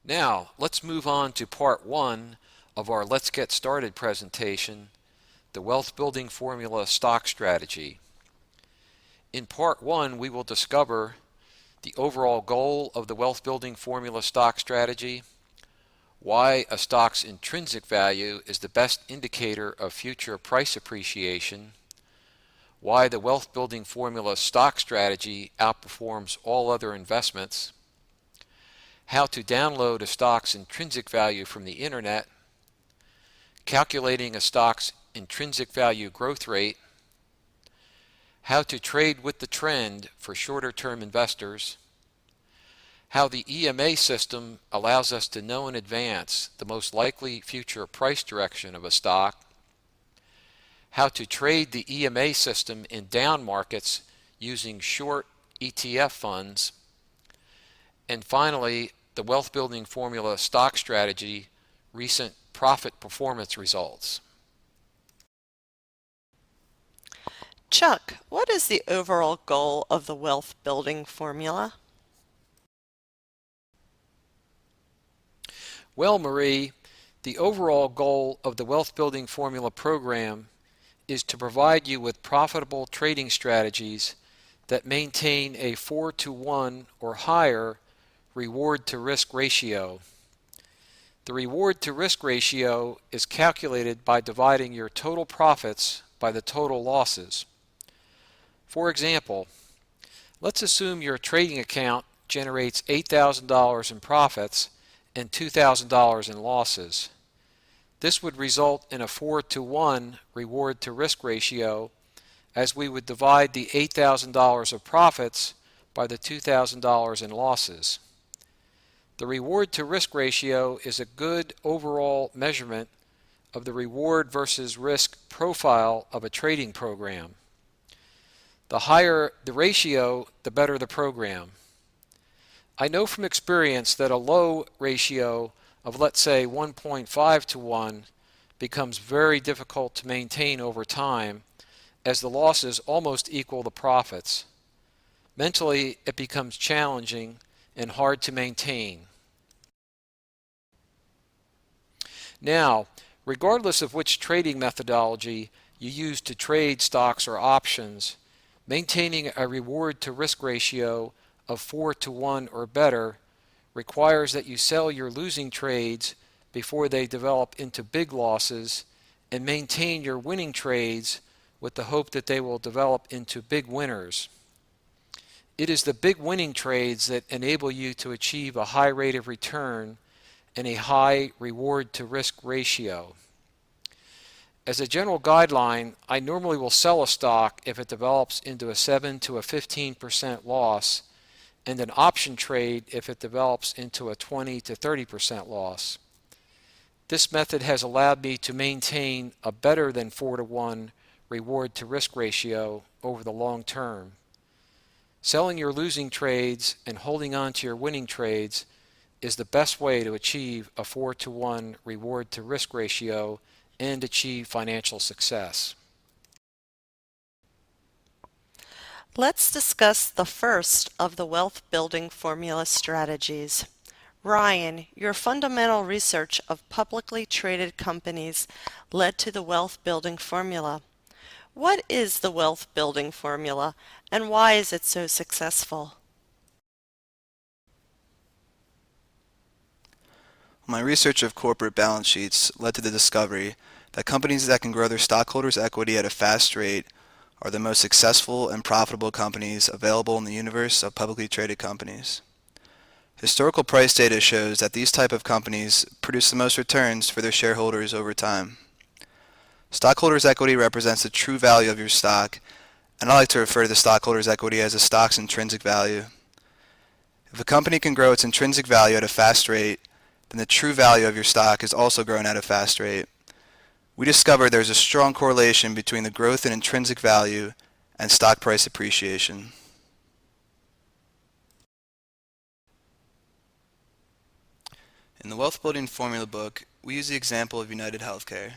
Now, let's move on to part one of our Let's Get Started presentation, the Wealth Building Formula Stock Strategy. In part one, we will discover the overall goal of the Wealth Building Formula Stock Strategy, why a stock's intrinsic value is the best indicator of future price appreciation, why the Wealth Building Formula Stock Strategy outperforms all other investments, how to download a stock's intrinsic value from the internet, calculating a stock's intrinsic value growth rate, how to trade with the trend for shorter-term investors, how the EMA system allows us to know in advance the most likely future price direction of a stock, how to trade the EMA system in down markets using short ETF funds, and finally, the Wealth Building Formula Stock Strategy recent profit performance results. Chuck, what is the overall goal of the wealth building formula? Well, Marie, the overall goal of the Wealth Building Formula program is to provide you with profitable trading strategies that maintain a 4-to-1 or higher reward to risk ratio. The reward to risk ratio is calculated by dividing your total profits by the total losses. For example, let's assume your trading account generates $8,000 in profits and $2,000 in losses. This would result in a 4-to-1 reward to risk ratio, as we would divide the $8,000 of profits by the $2,000 in losses. The reward to risk ratio is a good overall measurement of the reward versus risk profile of a trading program. The higher the ratio, the better the program. I know from experience that a low ratio of, let's say, 1.5 to 1 becomes very difficult to maintain over time, as the losses almost equal the profits. Mentally, it becomes challenging and hard to maintain. Now, regardless of which trading methodology you use to trade stocks or options, maintaining a reward to risk ratio of 4-to-1 or better requires that you sell your losing trades before they develop into big losses and maintain your winning trades with the hope that they will develop into big winners. It is the big winning trades that enable you to achieve a high rate of return and a high reward to risk ratio. As a general guideline, I normally will sell a stock if it develops into a 7 to a 15% loss, and an option trade if it develops into a 20 to 30% loss. This method has allowed me to maintain a better than 4-to-1 reward to risk ratio over the long term. Selling your losing trades and holding on to your winning trades is the best way to achieve a 4-to-1 reward to risk ratio and achieve financial success. Let's discuss the first of the wealth building formula strategies. Ryan, your fundamental research of publicly traded companies led to the wealth building formula. What is the wealth building formula and why is it so successful? My research of corporate balance sheets led to the discovery that companies that can grow their stockholders' equity at a fast rate are the most successful and profitable companies available in the universe of publicly traded companies. Historical price data shows that these type of companies produce the most returns for their shareholders over time. Stockholders' equity represents the true value of your stock, and I like to refer to the stockholders' equity as a stock's intrinsic value. If a company can grow its intrinsic value at a fast rate, then the true value of your stock is also growing at a fast rate. We discovered there's a strong correlation between the growth in intrinsic value and stock price appreciation. In the Wealth Building Formula book, we use the example of United Healthcare.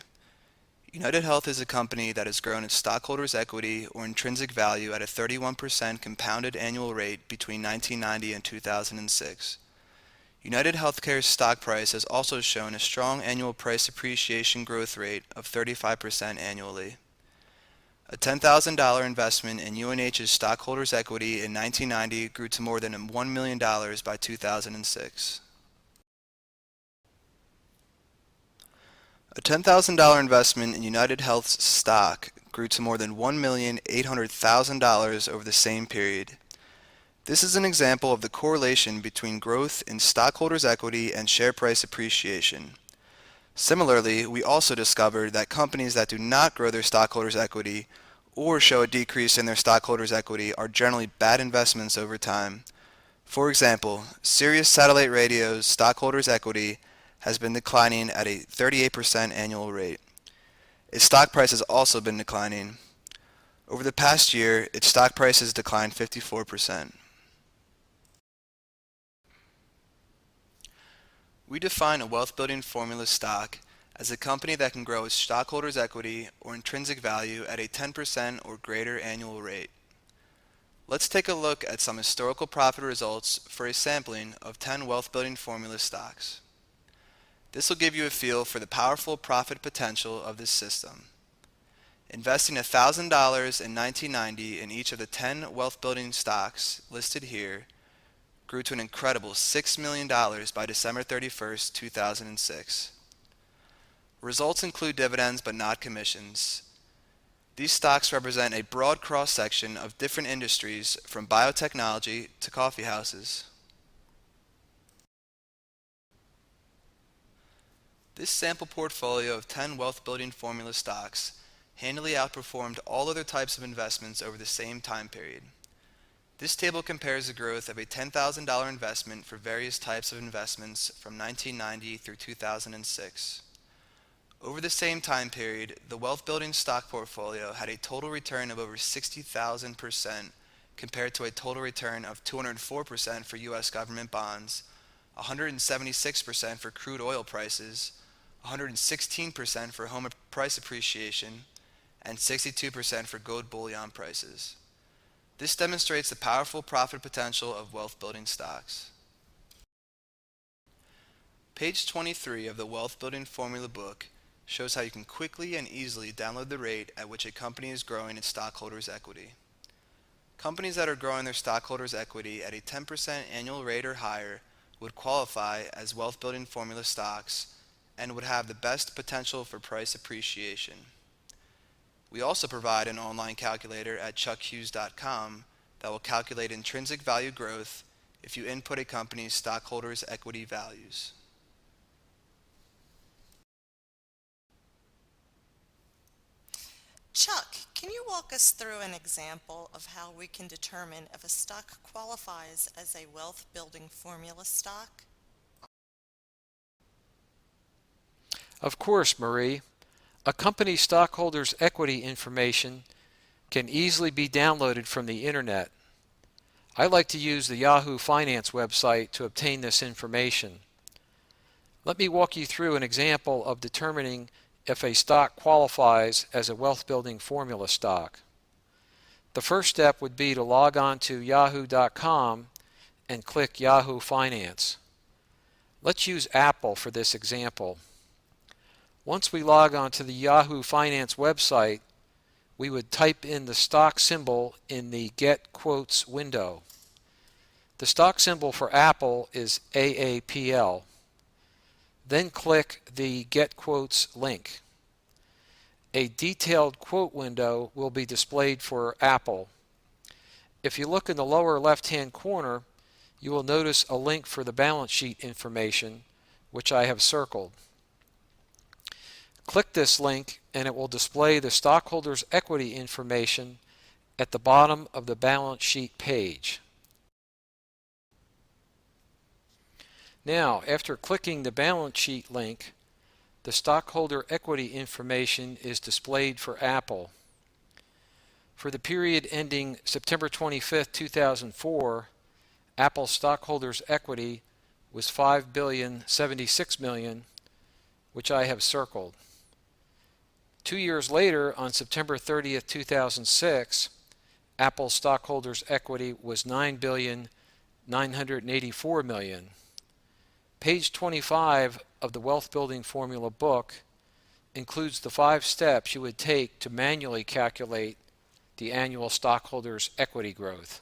United Health is a company that has grown its stockholders' equity or intrinsic value at a 31% compounded annual rate between 1990 and 2006. United Healthcare's stock price has also shown a strong annual price appreciation growth rate of 35% annually. A $10,000 investment in UNH's stockholders' equity in 1990 grew to more than $1 million by 2006. A $10,000 investment in United Health's stock grew to more than $1,800,000 over the same period. This is an example of the correlation between growth in stockholders' equity and share price appreciation. Similarly, we also discovered that companies that do not grow their stockholders' equity or show a decrease in their stockholders' equity are generally bad investments over time. For example, Sirius Satellite Radio's stockholders' equity has been declining at a 38% annual rate. Its stock price has also been declining. Over the past year, its stock price has declined 54%. We define a wealth building formula stock as a company that can grow its stockholders' equity or intrinsic value at a 10% or greater annual rate. Let's take a look at some historical profit results for a sampling of 10 wealth building formula stocks. This will give you a feel for the powerful profit potential of this system. Investing $1,000 in 1990 in each of the 10 wealth building stocks listed here grew to an incredible $6 million by December 31, 2006. Results include dividends but not commissions. These stocks represent a broad cross-section of different industries from biotechnology to coffee houses. This sample portfolio of 10 wealth building formula stocks handily outperformed all other types of investments over the same time period. This table compares the growth of a $10,000 investment for various types of investments from 1990 through 2006. Over the same time period, the wealth building stock portfolio had a total return of over 60,000% compared to a total return of 204% for U.S. government bonds, 176% for crude oil prices, 116% for home price appreciation, and 62% for gold bullion prices. This demonstrates the powerful profit potential of wealth building stocks. Page 23 of the Wealth Building Formula book shows how you can quickly and easily download the rate at which a company is growing its stockholders' equity. Companies that are growing their stockholders' equity at a 10% annual rate or higher would qualify as wealth building formula stocks and would have the best potential for price appreciation. We also provide an online calculator at chuckhughes.com that will calculate intrinsic value growth if you input a company's stockholders' equity values. Chuck, can you walk us through an example of how we can determine if a stock qualifies as a wealth building formula stock? Of course, Marie. A company's stockholders' equity information can easily be downloaded from the internet. I like to use the Yahoo Finance website to obtain this information. Let me walk you through an example of determining if a stock qualifies as a wealth building formula stock. The first step would be to log on to yahoo.com and click Yahoo Finance. Let's use Apple for this example. Once we log on to the Yahoo Finance website, we would type in the stock symbol in the Get Quotes window. The stock symbol for Apple is AAPL. Then click the Get Quotes link. A detailed quote window will be displayed for Apple. If you look in the lower left-hand corner, you will notice a link for the balance sheet information, which I have circled. Click this link and it will display the stockholders' equity information at the bottom of the balance sheet page. Now, after clicking the balance sheet link, the stockholder equity information is displayed for Apple. For the period ending September 25, 2004, Apple's stockholders' equity was $5,076,000,000, which I have circled. 2 years later, on September 30, 2006, Apple's stockholders' equity was $9,984,000,000. Page 25 of the Wealth Building Formula book includes the 5 steps you would take to manually calculate the annual stockholders' equity growth.